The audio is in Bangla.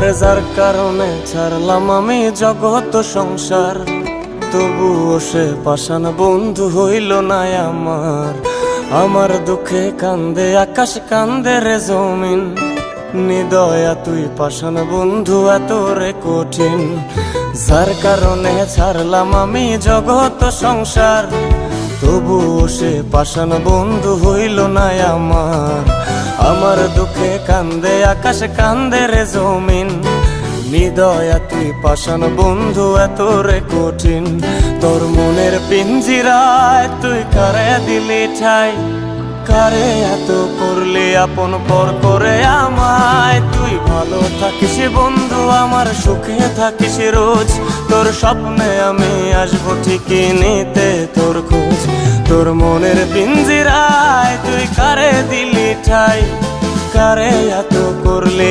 আরে যার কারণে ছাড়লাম আমি জগৎ সংসার, তবুও সে পাষাণ বন্ধু হইল না আমার। আমার দুঃখে কান্দে আকাশ, কান্দে রে জমিন, নিদয়া তুই পাষাণ বন্ধু এত রে কঠিন। যার কারণে ছাড়লাম আমি জগৎ সংসার, তবুও সে পাষাণ বন্ধু হইল না আমার। আমার দুঃখে কান্দে আকাশ, কান্দে রে জমিন, নিদয়া তুই পাষাণ বন্ধু এত রে কঠিন। তোর মনের পিঞ্জিরায় তুই কারে দিলি ঠাই, কারে এত করলি আপন পর করে আমায়। তুই ভালো থাকিস বন্ধু আমার, সুখে থাকিস রোজ, তোর স্বপ্নে আমি আসবো ঠিকই নিতে তোর খোঁজ। তোর মনের পিঞ্জিরায় তুই কারে দিলি ঠাই, কারে এত করলি